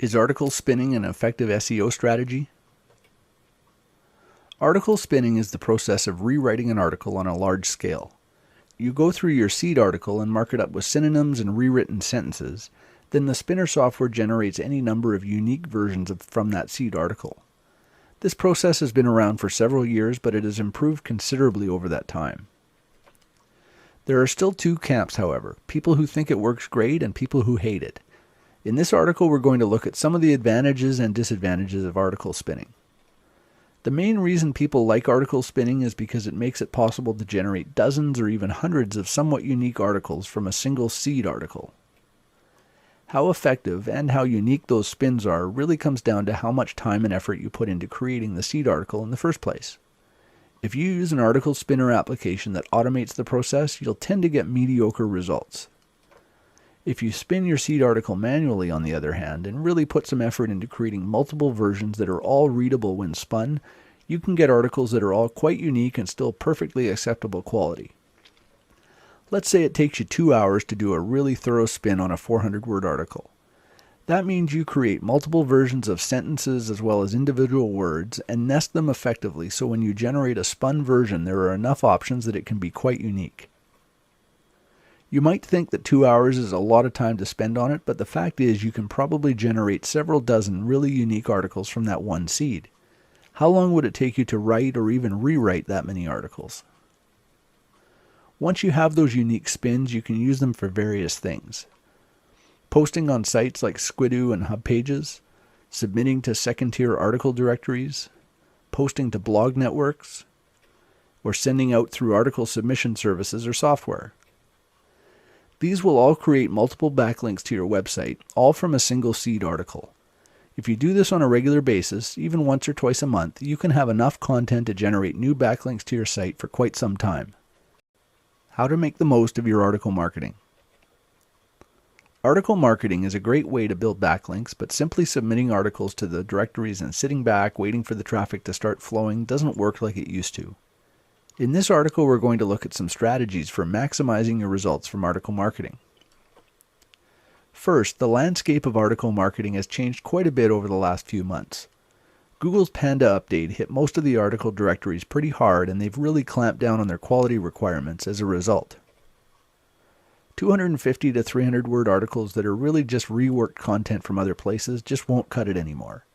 Is article spinning an effective SEO strategy? Article spinning is the process of rewriting an article on a large scale. You go through your seed article and mark it up with synonyms and rewritten sentences. Then the spinner software generates any number of unique versions from that seed article. This process has been around for several years, but it has improved considerably over that time. There are still two camps, however, people who think it works great and people who hate it. In this article, we're going to look at some of the advantages and disadvantages of article spinning. The main reason people like article spinning is because it makes it possible to generate dozens or even hundreds of somewhat unique articles from a single seed article. How effective and how unique those spins are really comes down to how much time and effort you put into creating the seed article in the first place. If you use an article spinner application that automates the process, you'll tend to get mediocre results. If you spin your seed article manually, on the other hand, and really put some effort into creating multiple versions that are all readable when spun, you can get articles that are all quite unique and still perfectly acceptable quality. Let's say it takes you 2 hours to do a really thorough spin on a 400-word article. That means you create multiple versions of sentences as well as individual words and nest them effectively so when you generate a spun version there are enough options that it can be quite unique. You might think that 2 hours is a lot of time to spend on it, but the fact is you can probably generate several dozen really unique articles from that one seed. How long would it take you to write or even rewrite that many articles? Once you have those unique spins, you can use them for various things. Posting on sites like Squidoo and Hub Pages, submitting to second-tier article directories, posting to blog networks, or sending out through article submission services or software. These will all create multiple backlinks to your website, all from a single seed article. If you do this on a regular basis, even once or twice a month, you can have enough content to generate new backlinks to your site for quite some time. How to make the most of your article marketing. Article marketing is a great way to build backlinks, but simply submitting articles to the directories and sitting back waiting for the traffic to start flowing doesn't work like it used to. In this article, we're going to look at some strategies for maximizing your results from article marketing. First, the landscape of article marketing has changed quite a bit over the last few months. Google's Panda update hit most of the article directories pretty hard, and they've really clamped down on their quality requirements as a result. 250 to 300 word articles that are really just reworked content from other places just won't cut it anymore.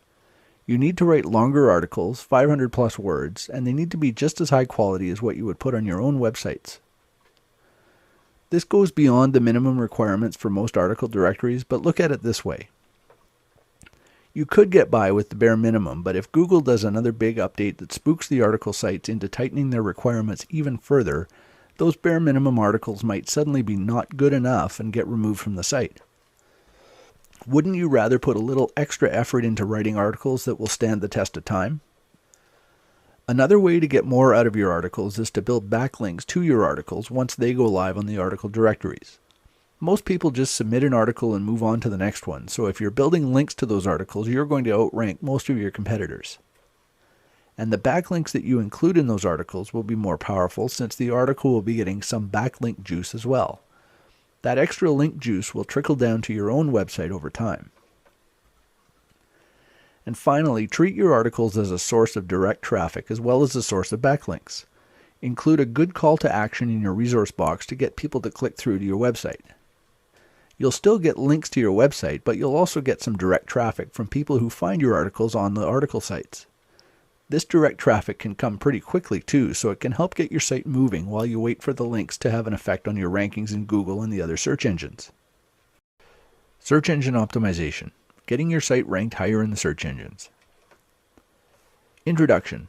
You need to write longer articles, 500 plus words, and they need to be just as high quality as what you would put on your own websites. This goes beyond the minimum requirements for most article directories, but look at it this way. You could get by with the bare minimum, but if Google does another big update that spooks the article sites into tightening their requirements even further, those bare minimum articles might suddenly be not good enough and get removed from the site. Wouldn't you rather put a little extra effort into writing articles that will stand the test of time? Another way to get more out of your articles is to build backlinks to your articles once they go live on the article directories. Most people just submit an article and move on to the next one, so if you're building links to those articles, you're going to outrank most of your competitors. And the backlinks that you include in those articles will be more powerful since the article will be getting some backlink juice as well. That extra link juice will trickle down to your own website over time. And finally, treat your articles as a source of direct traffic as well as a source of backlinks. Include a good call to action in your resource box to get people to click through to your website. You'll still get links to your website, but you'll also get some direct traffic from people who find your articles on the article sites. This direct traffic can come pretty quickly too, so it can help get your site moving while you wait for the links to have an effect on your rankings in Google and the other search engines. Search engine optimization. Getting your site ranked higher in the search engines. Introduction.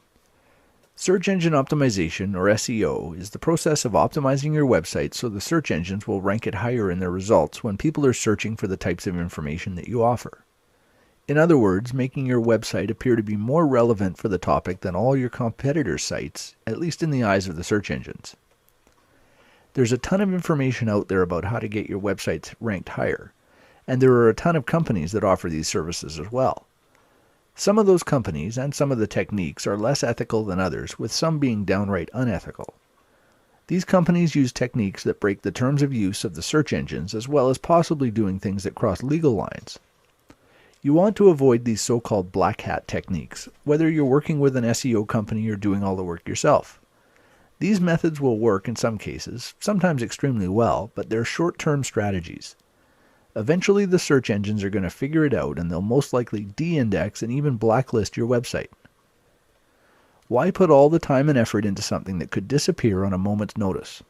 Search engine optimization, or SEO, is the process of optimizing your website so the search engines will rank it higher in their results when people are searching for the types of information that you offer. In other words, making your website appear to be more relevant for the topic than all your competitors' sites, at least in the eyes of the search engines. There's a ton of information out there about how to get your websites ranked higher, and there are a ton of companies that offer these services as well. Some of those companies and some of the techniques are less ethical than others, with some being downright unethical. These companies use techniques that break the terms of use of the search engines as well as possibly doing things that cross legal lines. You want to avoid these so-called black hat techniques, whether you're working with an SEO company or doing all the work yourself. These methods will work in some cases, sometimes extremely well, but they're short-term strategies. Eventually the search engines are going to figure it out and they'll most likely de-index and even blacklist your website. Why put all the time and effort into something that could disappear on a moment's notice?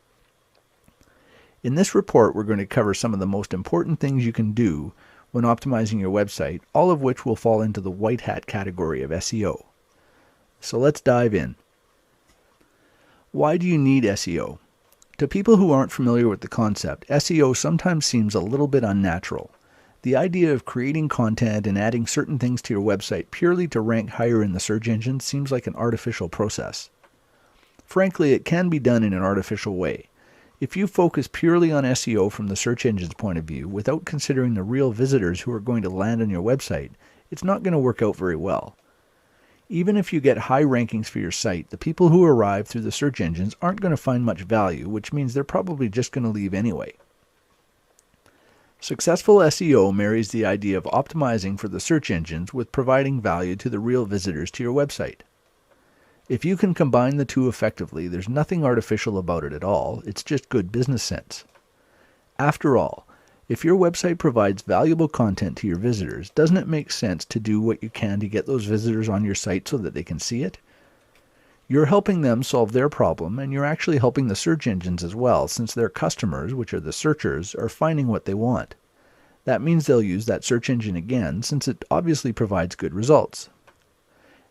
In this report, we're going to cover some of the most important things you can do when optimizing your website, all of which will fall into the white hat category of SEO. So let's dive in. Why do you need SEO? To people who aren't familiar with the concept, SEO sometimes seems a little bit unnatural. The idea of creating content and adding certain things to your website purely to rank higher in the search engine seems like an artificial process. Frankly, it can be done in an artificial way. If you focus purely on SEO from the search engine's point of view, without considering the real visitors who are going to land on your website, it's not going to work out very well. Even if you get high rankings for your site, the people who arrive through the search engines aren't going to find much value, which means they're probably just going to leave anyway. Successful SEO marries the idea of optimizing for the search engines with providing value to the real visitors to your website. If you can combine the two effectively, there's nothing artificial about it at all, it's just good business sense. After all, if your website provides valuable content to your visitors, doesn't it make sense to do what you can to get those visitors on your site so that they can see it? You're helping them solve their problem, and you're actually helping the search engines as well, since their customers, which are the searchers, are finding what they want. That means they'll use that search engine again, since it obviously provides good results.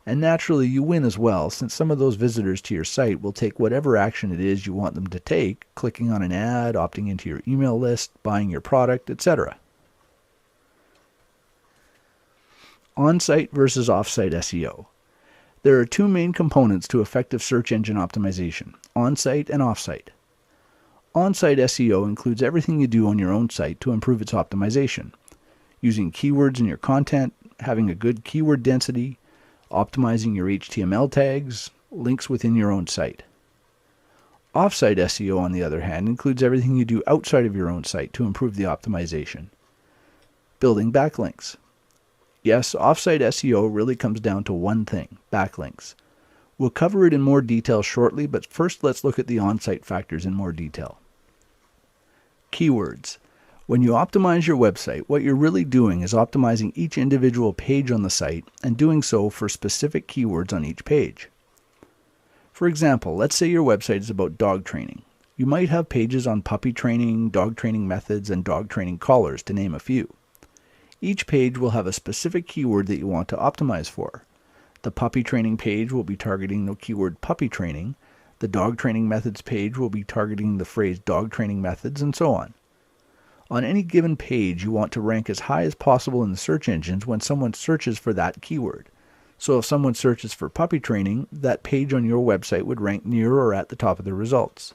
And naturally, you win as well, since some of those visitors to your site will take whatever action it is you want them to take, clicking on an ad, opting into your email list, buying your product, etc. On-site versus off-site SEO. There are two main components to effective search engine optimization, on-site and off-site. On-site SEO includes everything you do on your own site to improve its optimization, using keywords in your content, having a good keyword density, optimizing your HTML tags, links within your own site. Off-site SEO, on the other hand, includes everything you do outside of your own site to improve the optimization. Building backlinks. Yes, off-site SEO really comes down to one thing, backlinks. We'll cover it in more detail shortly, but first let's look at the on-site factors in more detail. Keywords. When you optimize your website, what you're really doing is optimizing each individual page on the site and doing so for specific keywords on each page. For example, let's say your website is about dog training. You might have pages on puppy training, dog training methods, and dog training collars, to name a few. Each page will have a specific keyword that you want to optimize for. The puppy training page will be targeting the keyword puppy training. The dog training methods page will be targeting the phrase dog training methods, and so on. On any given page, you want to rank as high as possible in the search engines when someone searches for that keyword. So if someone searches for puppy training, that page on your website would rank near or at the top of the results.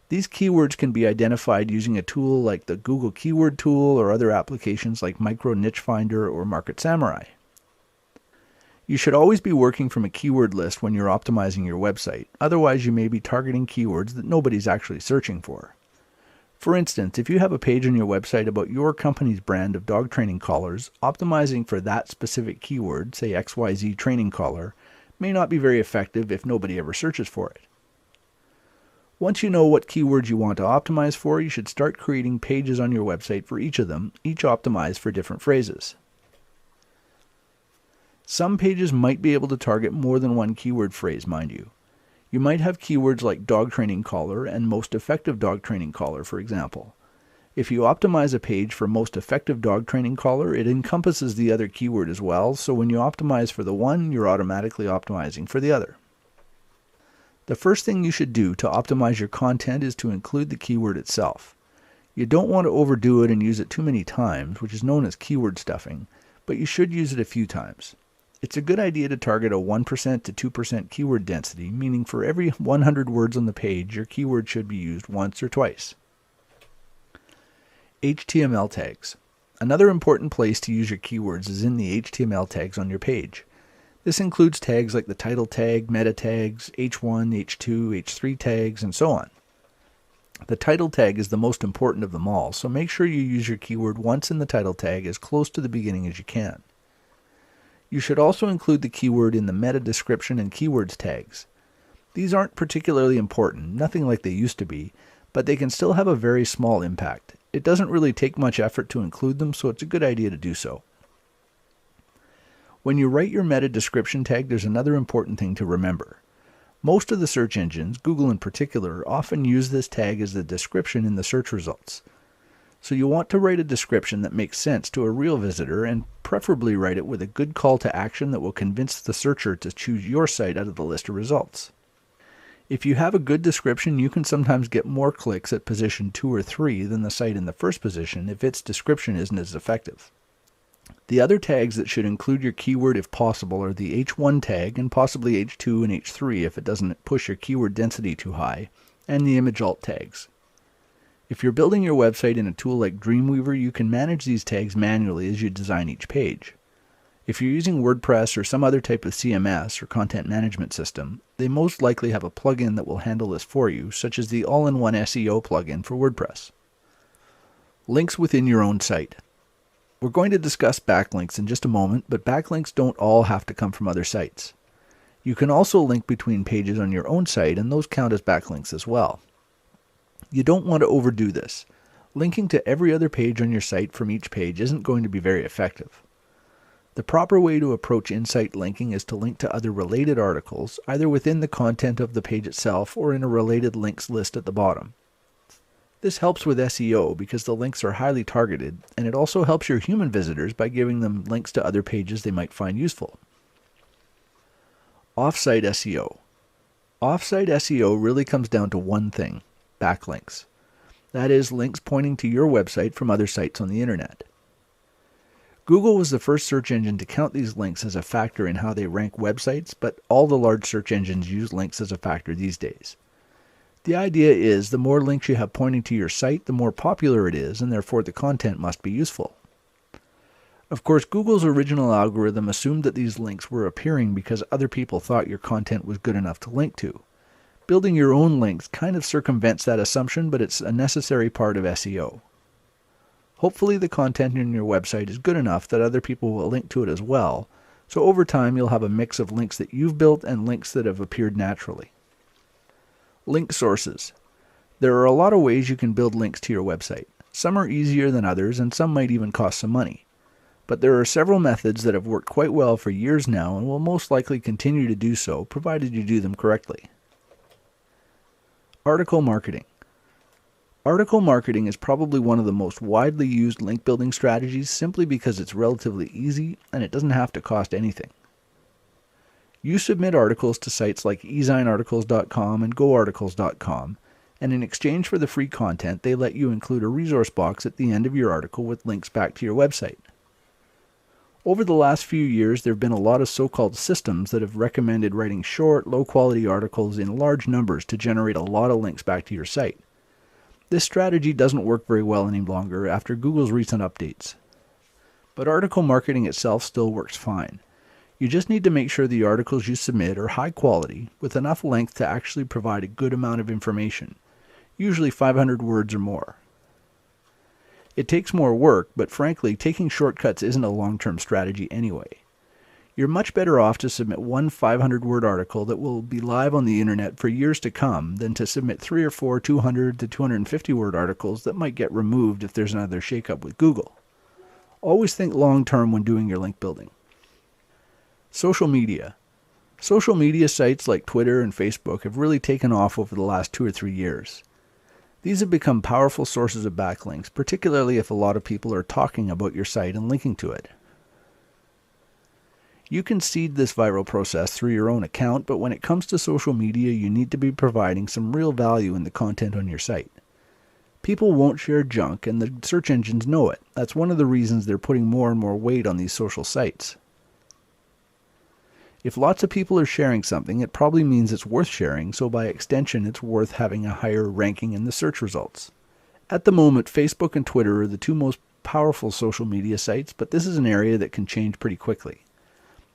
These keywords can be identified using a tool like the Google Keyword Tool or other applications like Micro Niche Finder or Market Samurai. You should always be working from a keyword list when you're optimizing your website, otherwise you may be targeting keywords that nobody's actually searching for. For instance, if you have a page on your website about your company's brand of dog training collars, optimizing for that specific keyword, say XYZ training collar, may not be very effective if nobody ever searches for it. Once you know what keywords you want to optimize for, you should start creating pages on your website for each of them, each optimized for different phrases. Some pages might be able to target more than one keyword phrase, mind you. You might have keywords like dog training collar and most effective dog training collar, for example. If you optimize a page for most effective dog training collar, it encompasses the other keyword as well, so when you optimize for the one, you're automatically optimizing for the other. The first thing you should do to optimize your content is to include the keyword itself. You don't want to overdo it and use it too many times, which is known as keyword stuffing, but you should use it a few times. It's a good idea to target a 1% to 2% keyword density, meaning for every 100 words on the page, your keyword should be used once or twice. HTML tags. Another important place to use your keywords is in the HTML tags on your page. This includes tags like the title tag, meta tags, H1, H2, H3 tags, and so on. The title tag is the most important of them all, so make sure you use your keyword once in the title tag as close to the beginning as you can. You should also include the keyword in the meta description and keywords tags. These aren't particularly important, nothing like they used to be, but they can still have a very small impact. It doesn't really take much effort to include them, so it's a good idea to do so. When you write your meta description tag, there's another important thing to remember. Most of the search engines, Google in particular, often use this tag as the description in the search results. So you want to write a description that makes sense to a real visitor, and preferably write it with a good call to action that will convince the searcher to choose your site out of the list of results. If you have a good description, you can sometimes get more clicks at position 2 or 3 than the site in the first position if its description isn't as effective. The other tags that should include your keyword if possible are the H1 tag and possibly H2 and H3 if it doesn't push your keyword density too high, and the image alt tags. If you're building your website in a tool like Dreamweaver, you can manage these tags manually as you design each page. If you're using WordPress or some other type of CMS or content management system, they most likely have a plugin that will handle this for you, such as the all-in-one SEO plugin for WordPress. Links within your own site. We're going to discuss backlinks in just a moment, but backlinks don't all have to come from other sites. You can also link between pages on your own site, and those count as backlinks as well. You don't want to overdo this. Linking to every other page on your site from each page isn't going to be very effective. The proper way to approach in-site linking is to link to other related articles, either within the content of the page itself or in a related links list at the bottom. This helps with SEO because the links are highly targeted, and it also helps your human visitors by giving them links to other pages they might find useful. Off-site SEO. Off-site SEO really comes down to one thing: backlinks. That is, links pointing to your website from other sites on the internet. Google was the first search engine to count these links as a factor in how they rank websites, but all the large search engines use links as a factor these days. The idea is the more links you have pointing to your site, the more popular it is, and therefore the content must be useful. Of course, Google's original algorithm assumed that these links were appearing because other people thought your content was good enough to link to. Building your own links kind of circumvents that assumption, but it's a necessary part of SEO. Hopefully the content in your website is good enough that other people will link to it as well, so over time you'll have a mix of links that you've built and links that have appeared naturally. Link sources. There are a lot of ways you can build links to your website. Some are easier than others, and some might even cost some money. But there are several methods that have worked quite well for years now and will most likely continue to do so, provided you do them correctly. Article marketing. Article marketing is probably one of the most widely used link building strategies simply because it's relatively easy and it doesn't have to cost anything. You submit articles to sites like ezinearticles.com and goarticles.com, and in exchange for the free content, they let you include a resource box at the end of your article with links back to your website. Over the last few years, there have been a lot of so-called systems that have recommended writing short, low-quality articles in large numbers to generate a lot of links back to your site. This strategy doesn't work very well any longer after Google's recent updates. But article marketing itself still works fine. You just need to make sure the articles you submit are high quality, with enough length to actually provide a good amount of information, usually 500 words or more. It takes more work, but frankly, taking shortcuts isn't a long-term strategy anyway. You're much better off to submit one 500-word article that will be live on the internet for years to come than to submit 3 or 4 200 to 250-word articles that might get removed if there's another shakeup with Google. Always think long-term when doing your link building. Social media. Social media sites like Twitter and Facebook have really taken off over the last 2 or 3 years. These have become powerful sources of backlinks, particularly if a lot of people are talking about your site and linking to it. You can seed this viral process through your own account, but when it comes to social media, you need to be providing some real value in the content on your site. People won't share junk, and the search engines know it. That's one of the reasons they're putting more and more weight on these social sites. If lots of people are sharing something, it probably means it's worth sharing, so by extension it's worth having a higher ranking in the search results. At the moment, Facebook and Twitter are the two most powerful social media sites, but this is an area that can change pretty quickly.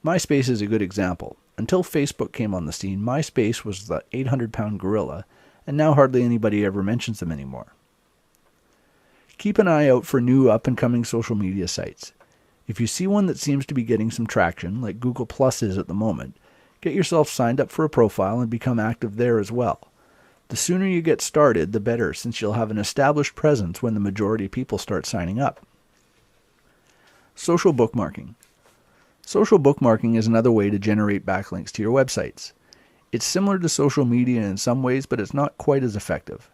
MySpace is a good example. Until Facebook came on the scene, MySpace was the 800-pound gorilla, and now hardly anybody ever mentions them anymore. Keep an eye out for new up-and-coming social media sites. If you see one that seems to be getting some traction, like Google Plus is at the moment, get yourself signed up for a profile and become active there as well. The sooner you get started, the better, since you'll have an established presence when the majority of people start signing up. Social bookmarking. Social bookmarking is another way to generate backlinks to your websites. It's similar to social media in some ways, but it's not quite as effective.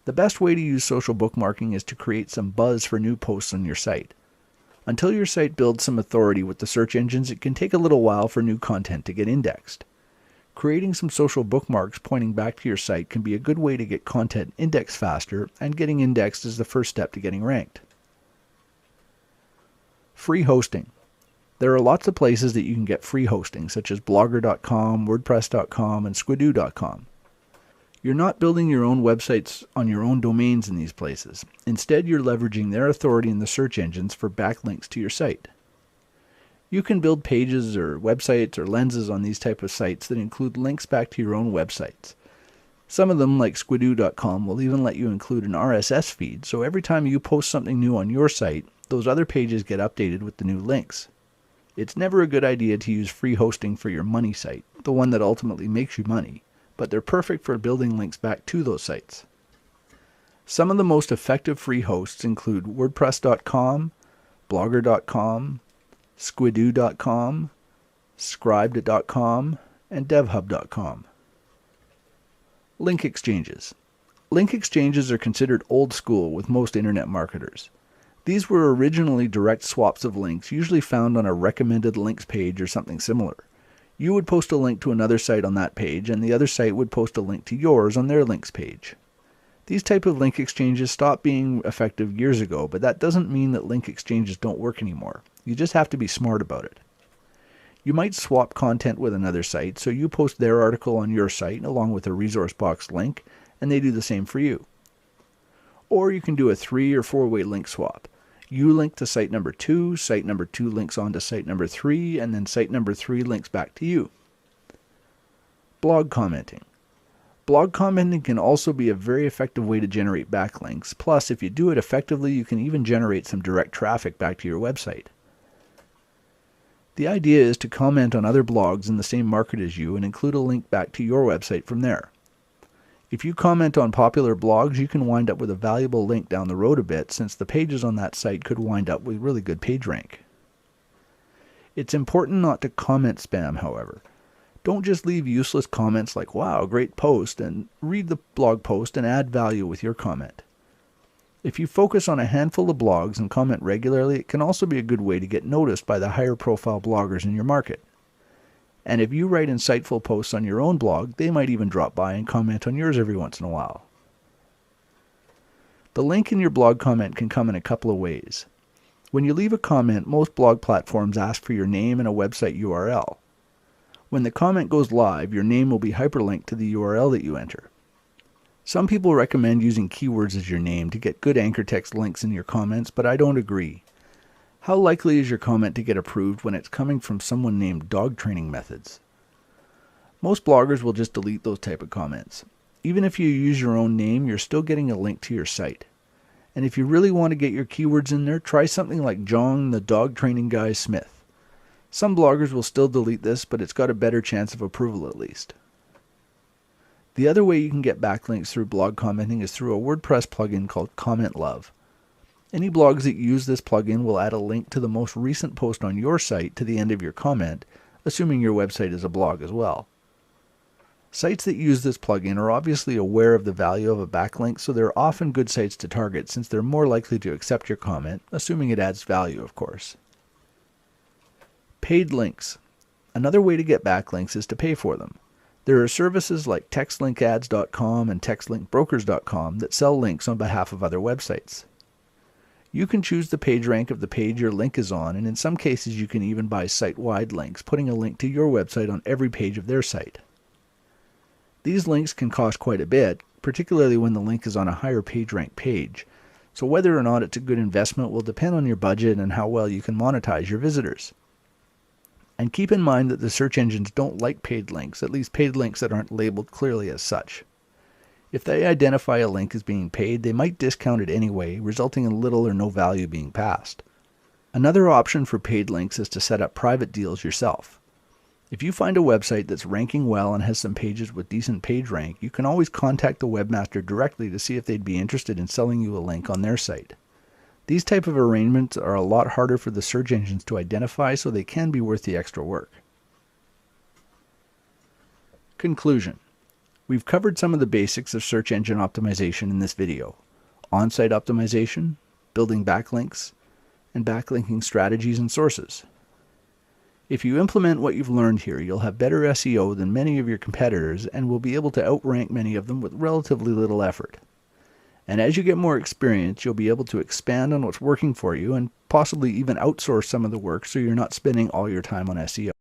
The best way to use social bookmarking is to create some buzz for new posts on your site. Until your site builds some authority with the search engines, it can take a little while for new content to get indexed. Creating some social bookmarks pointing back to your site can be a good way to get content indexed faster, and getting indexed is the first step to getting ranked. Free hosting. There are lots of places that you can get free hosting, such as blogger.com, wordpress.com, and squidoo.com. You're not building your own websites on your own domains in these places. Instead, you're leveraging their authority in the search engines for backlinks to your site. You can build pages or websites or lenses on these type of sites that include links back to your own websites. Some of them, like squidoo.com, will even let you include an RSS feed, so every time you post something new on your site, those other pages get updated with the new links. It's never a good idea to use free hosting for your money site, the one that ultimately makes you money, but they're perfect for building links back to those sites. Some of the most effective free hosts include wordpress.com, blogger.com, squidoo.com, scribed.com, and devhub.com. Link exchanges. Link exchanges are considered old school with most internet marketers. These were originally direct swaps of links, usually found on a recommended links page or something similar. You would post a link to another site on that page, and the other site would post a link to yours on their links page. These type of link exchanges stopped being effective years ago, but that doesn't mean that link exchanges don't work anymore. You just have to be smart about it. You might swap content with another site, so you post their article on your site along with a resource box link, and they do the same for you. Or you can do a 3- or 4-way link swap. You link to site number 2 links on to site number 3, and then site number 3 links back to you. Blog commenting. Blog commenting can also be a very effective way to generate backlinks. Plus, if you do it effectively, you can even generate some direct traffic back to your website. The idea is to comment on other blogs in the same market as you and include a link back to your website from there. If you comment on popular blogs, you can wind up with a valuable link down the road a bit, since the pages on that site could wind up with really good page rank. It's important not to comment spam, however. Don't just leave useless comments like, "Wow, great post," and read the blog post and add value with your comment. If you focus on a handful of blogs and comment regularly, it can also be a good way to get noticed by the higher profile bloggers in your market. And if you write insightful posts on your own blog, they might even drop by and comment on yours every once in a while. The link in your blog comment can come in a couple of ways. When you leave a comment, most blog platforms ask for your name and a website URL. When the comment goes live, your name will be hyperlinked to the URL that you enter. Some people recommend using keywords as your name to get good anchor text links in your comments, but I don't agree. How likely is your comment to get approved when it's coming from someone named Dog Training Methods? Most bloggers will just delete those type of comments. Even if you use your own name, you're still getting a link to your site. And if you really want to get your keywords in there, try something like John the Dog Training Guy Smith. Some bloggers will still delete this, but it's got a better chance of approval at least. The other way you can get backlinks through blog commenting is through a WordPress plugin called Comment Love. Any blogs that use this plugin will add a link to the most recent post on your site to the end of your comment, assuming your website is a blog as well. Sites that use this plugin are obviously aware of the value of a backlink, so they're often good sites to target since they're more likely to accept your comment, assuming it adds value, of course. Paid links. Another way to get backlinks is to pay for them. There are services like textlinkads.com and textlinkbrokers.com that sell links on behalf of other websites. You can choose the page rank of the page your link is on, and in some cases you can even buy site-wide links, putting a link to your website on every page of their site. These links can cost quite a bit, particularly when the link is on a higher page rank page, so whether or not it's a good investment will depend on your budget and how well you can monetize your visitors. And keep in mind that the search engines don't like paid links, at least paid links that aren't labeled clearly as such. If they identify a link as being paid, they might discount it anyway, resulting in little or no value being passed. Another option for paid links is to set up private deals yourself. If you find a website that's ranking well and has some pages with decent page rank, you can always contact the webmaster directly to see if they'd be interested in selling you a link on their site. These type of arrangements are a lot harder for the search engines to identify, so they can be worth the extra work. Conclusion. We've covered some of the basics of search engine optimization in this video: on-site optimization, building backlinks, and backlinking strategies and sources. If you implement what you've learned here, you'll have better SEO than many of your competitors and will be able to outrank many of them with relatively little effort. And as you get more experience, you'll be able to expand on what's working for you and possibly even outsource some of the work so you're not spending all your time on SEO.